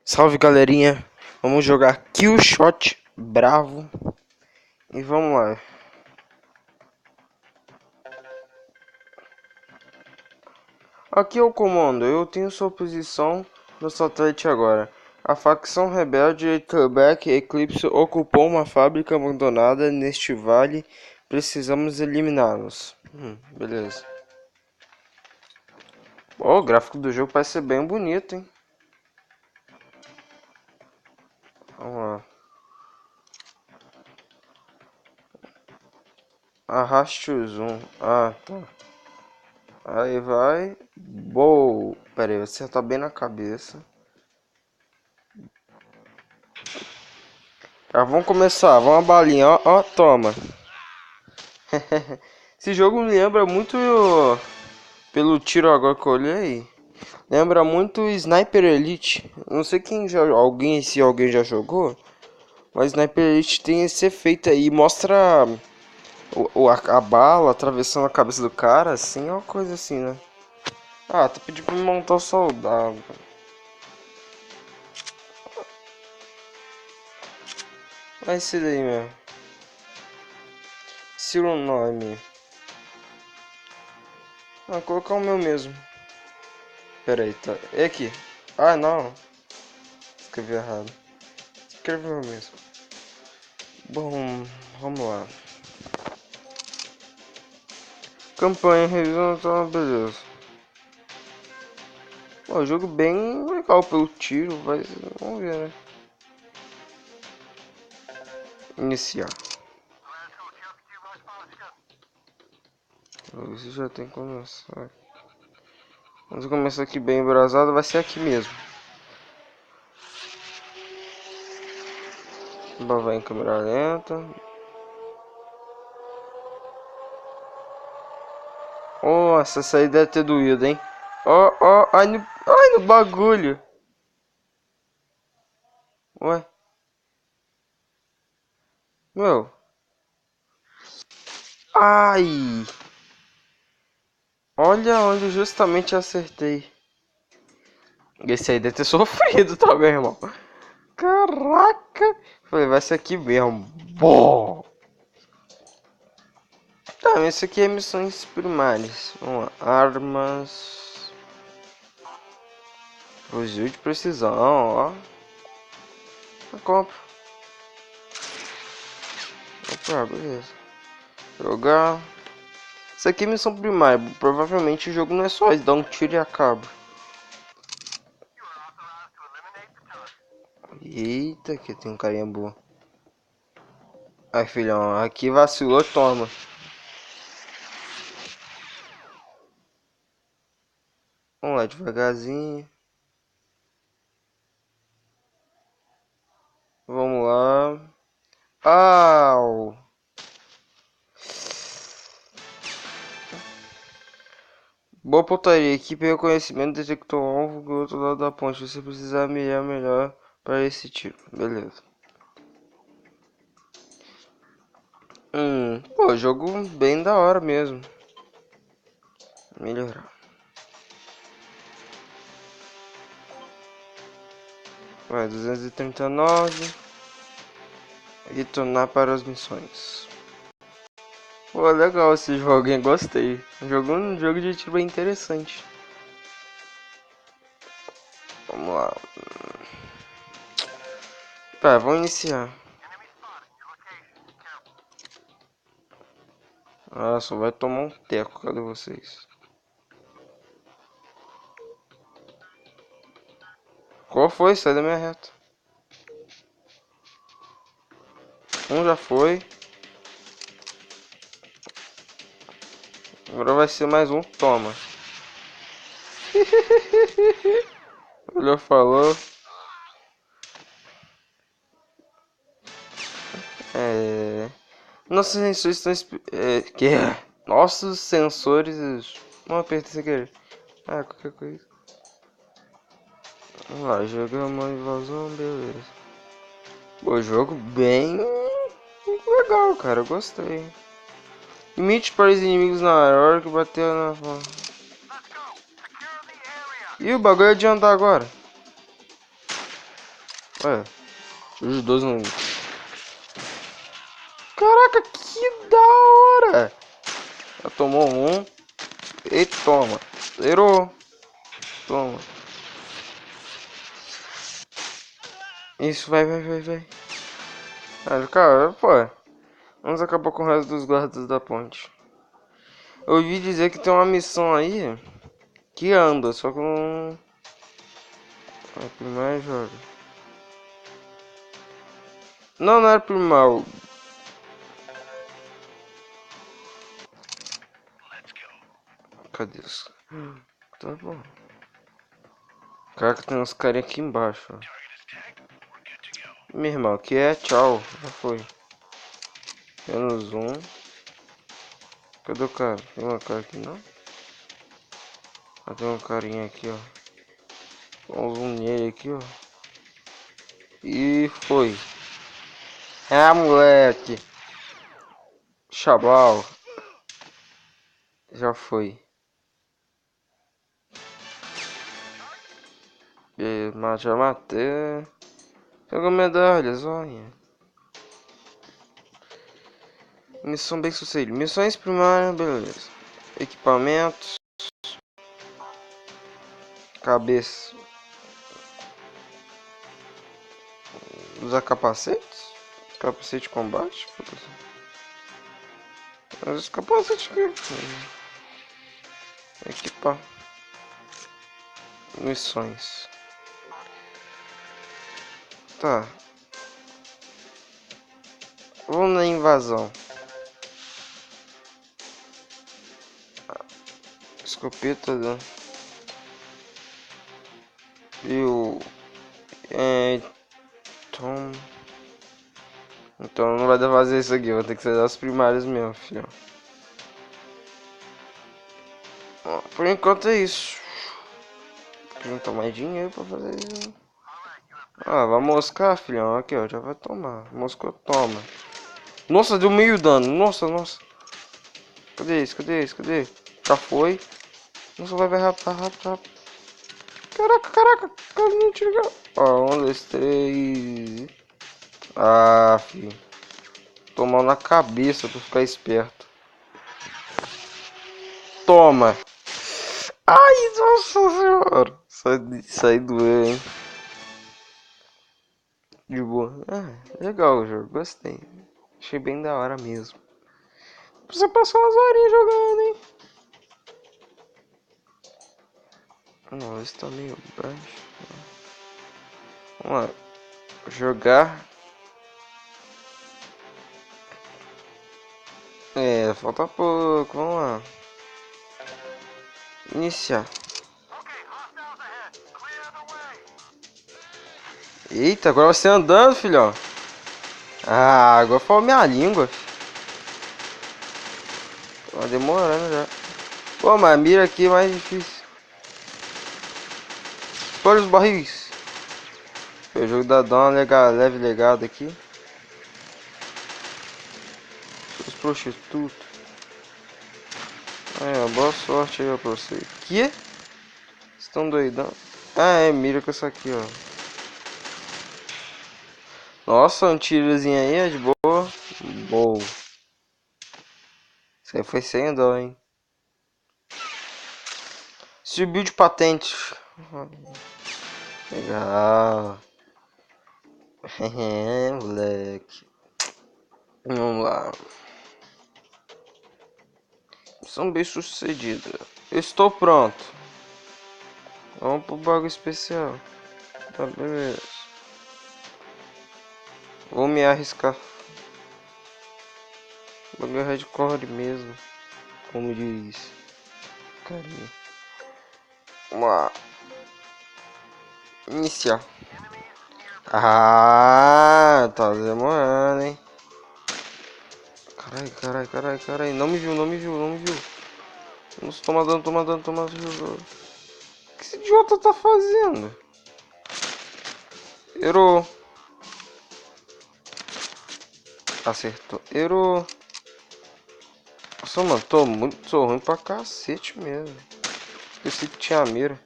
Salve galerinha, vamos jogar Killshot Bravo e vamos lá. Aqui é o comando, eu tenho sua posição no satélite agora. A facção rebelde Quebec Eclipse ocupou uma fábrica abandonada neste vale. Precisamos eliminá-los. Beleza. O gráfico do jogo parece ser bem bonito, hein? Vamos lá. Arraste o zoom. Ah, tá. Aí vai. Boa. Pera aí, você tá bem na cabeça. Já vamos começar. Vamos a balinha. Ó, ó, toma. Esse jogo me lembra muito, pelo tiro agora que eu olhei, lembra muito Sniper Elite. Não sei quem já, se alguém já jogou, mas Sniper Elite tem esse efeito aí. Mostra a bala atravessando a cabeça do cara, assim, é uma coisa assim, né? Ah, tá pedindo pra me montar o soldado. É esse daí mesmo. Seu nome. Ah, vou colocar o meu mesmo. Pera aí, tá. É aqui. Ah, não. Escrevi errado. Escrevi o mesmo. Bom, vamos lá. Campanha, revisão, tá, beleza. Pô, jogo bem legal pelo tiro, mas vamos ver, né? Iniciar. Isso já tem que começar. Vamos começar aqui bem embrasado, vai ser aqui mesmo. Vai em câmera lenta. Nossa, essa aí deve ter doído, hein? Ó, ó, ai no bagulho. Ué? Meu. Ai! Olha onde justamente acertei. Esse aí deve ter sofrido também, irmão. Caraca! Falei, vai ser aqui mesmo. Bom. Tá, esse aqui é missões primárias. Vamos lá. Armas. Fuzil de precisão, ó. Eu compro. Opa, beleza. Jogar. Isso aqui é missão primária. Provavelmente o jogo não é só isso, dá um tiro e acaba. Eita, aqui tem um carinha boa. Aí, filhão, aqui vacilou, toma. Vamos lá, devagarzinho. Vamos lá. Au! Boa pontaria. Equipe reconhecimento detectou um alvo do outro lado da ponte. Você precisa mirar melhor para esse tiro. Beleza. Pô, jogo bem da hora mesmo. Melhorar. Vai, 239. Retornar para as missões. Pô, legal esse jogo, hein? Gostei. Um jogo de tiro bem interessante. Vamos lá. Tá, vamos iniciar. Ah, só vai tomar um teco. Cadê vocês? Qual foi? Sai da minha reta. Um já foi. Agora vai ser mais um. Toma. Olhou, falou. Nossos sensores estão. Nossos sensores. Não aperta sem querer. Ah, qualquer coisa. Vamos lá, jogamos uma invasão, beleza. O jogo bem legal, cara. Eu gostei. Limite para os inimigos na hora que bateu na. E o bagulho é de andar agora. É, os dois não... Caraca, que da hora! Já tomou um. E toma. Zerou. Toma. Isso, vai. Ah, cara, pô. Vamos acabar com o resto dos guardas da ponte. Eu ouvi dizer que tem uma missão aí que anda, só que não... É primeiro jogo. Não era primeiro. Cadê isso? Tá bom. Caraca, tem uns carinha aqui embaixo. Ó. Meu irmão, aqui é tchau. Já foi. Menos um. Cadê o cara? Tem uma cara aqui não? Ah, tem um carinha aqui, ó. Vamos um nele aqui, ó. E foi. Ah, moleque. Chabal. Já foi. E, mas já matei. Pegou medalhas, olha. Missão bem sucedida. Missões primárias, beleza. Equipamentos. Cabeça. Usar capacetes? Capacete de combate? Os capacetes aqui. Equipar. Missões. Tá. Vamos na invasão. Escopeta. E o... Então não vai dar pra fazer isso aqui. Vou ter que ser das primárias mesmo, filho. Por enquanto é isso. Porque não tem mais dinheiro pra fazer isso. Ah, vai moscar, filhão. Aqui, ó. Já vai tomar. Moscou, toma. Nossa, deu meio dano. Nossa. Cadê isso? Cadê? Já foi. Nossa, vai rápido. Caraca. Cara, não tira. Ó, 1, 2, 3. Ah, filho. Tomar na cabeça pra ficar esperto. Toma. Ai, nossa senhora. Sai doeu, hein. De boa. Ah, legal o jogo. Gostei. Achei bem da hora mesmo. Você passou umas horinhas jogando, hein. Não, esse tá meio baixo. Vamos lá. Jogar. É, falta pouco. Vamos lá. Iniciar. Eita, agora você andando, filhão. Ah, agora falou minha língua. Tá demorando já. Pô, mas a mira aqui é mais difícil. Olha os barris. O jogo dá uma leve legada aqui. Os prostitutos. Aí, ó, boa sorte aí pra vocês. Que? Estão doidão? Ah, é, mira com essa aqui, ó. Nossa, um tirozinho aí, é de boa. Boa. Isso aí foi sem dó, hein. Subiu de patente. Legal. Moleque. Vamos lá. Missão bem sucedida. Estou pronto. Vamos pro bagulho especial. Tá, beleza. Vou me arriscar. Bagulho hardcore mesmo. Como diz. Carinha. Vamos lá. Iniciar. Ah, tá demorando, hein. Carai. Não me viu. Nossa, toma dano. O que esse idiota tá fazendo? Errou. Acertou. Errou. Nossa, mano, sou ruim pra cacete mesmo. Esqueci que tinha a mira.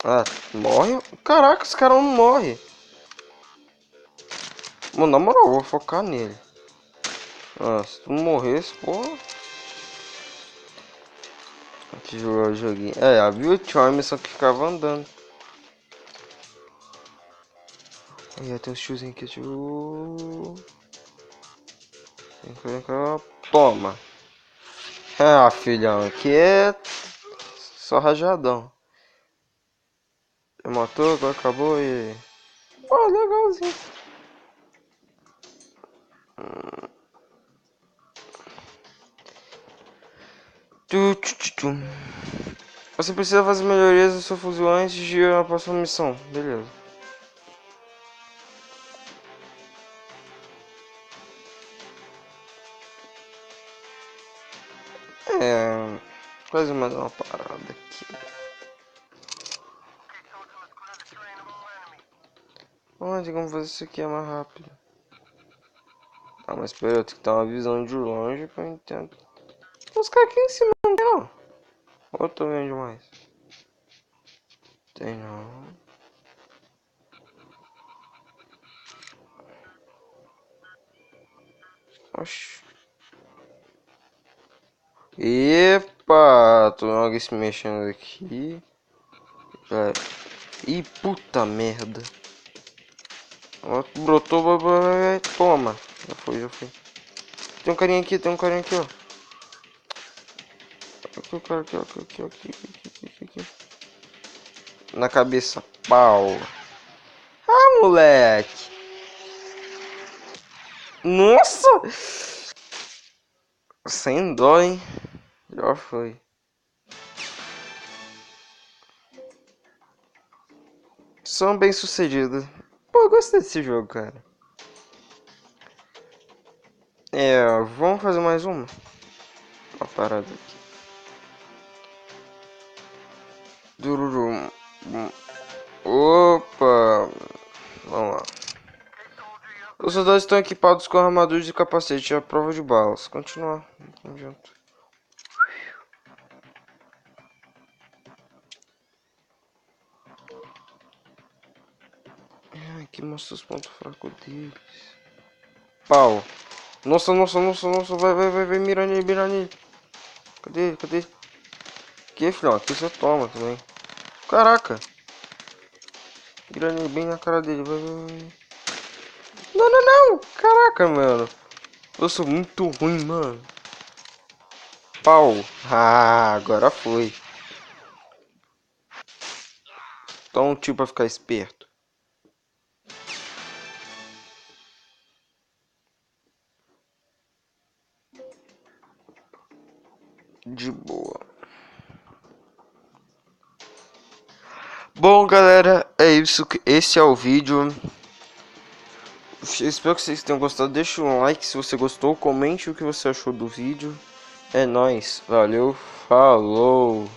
Ah, morre? Caraca, esse cara não morre. Mano, na moral, eu vou focar nele. Ah, se tu não morresse, porra. Deixa eu jogar o joguinho. É, viu? Tinha uma missão que ficava andando. Aí tem uns tiozinhos aqui, tio. Vem cá. Toma. Ah, filhão, aqui é só rajadão. Já matou, agora acabou e... Pô, legalzinho. Tu. Você precisa fazer melhorias do seu fuzil antes de ir à próxima missão. Beleza. É... Quase mais uma parada aqui. Onde como fazer isso aqui é mais rápido? Ah, mas pera, eu tenho que dar uma visão de longe pra eu entender. Os caras aqui em cima não tem não. Ou eu tô vendo demais? Tem não. Oxi. Epa, tô vendo alguém se mexendo aqui. Já... Ih, puta merda. Ó, brotou, toma. Já foi. Tem um carinha aqui, ó. Aqui, o cara aqui. Na cabeça, pau. Ah, moleque. Nossa! Sem dó, hein? Já foi. São bem sucedido. Pô, eu gostei desse jogo, cara. É, vamos fazer mais uma? Uma parada aqui. Dururum. Opa! Vamos lá. Os soldados estão equipados com armaduras e capacete à prova de balas. Continuar. Não adianta. Aqui mostra os pontos fracos deles. Pau. Nossa. Vai, mira nele. Cadê? Aqui, filhão. Aqui você toma também. Caraca. Mira nele bem na cara dele. Vai. Não. Caraca, mano. Eu sou muito ruim, mano. Pau. Ah, agora foi. Então um tio pra ficar esperto. De boa. Bom, galera, é isso. Esse é o vídeo. Espero que vocês tenham gostado. Deixa um like se você gostou. Comente o que você achou do vídeo. É nóis. Valeu. Falou.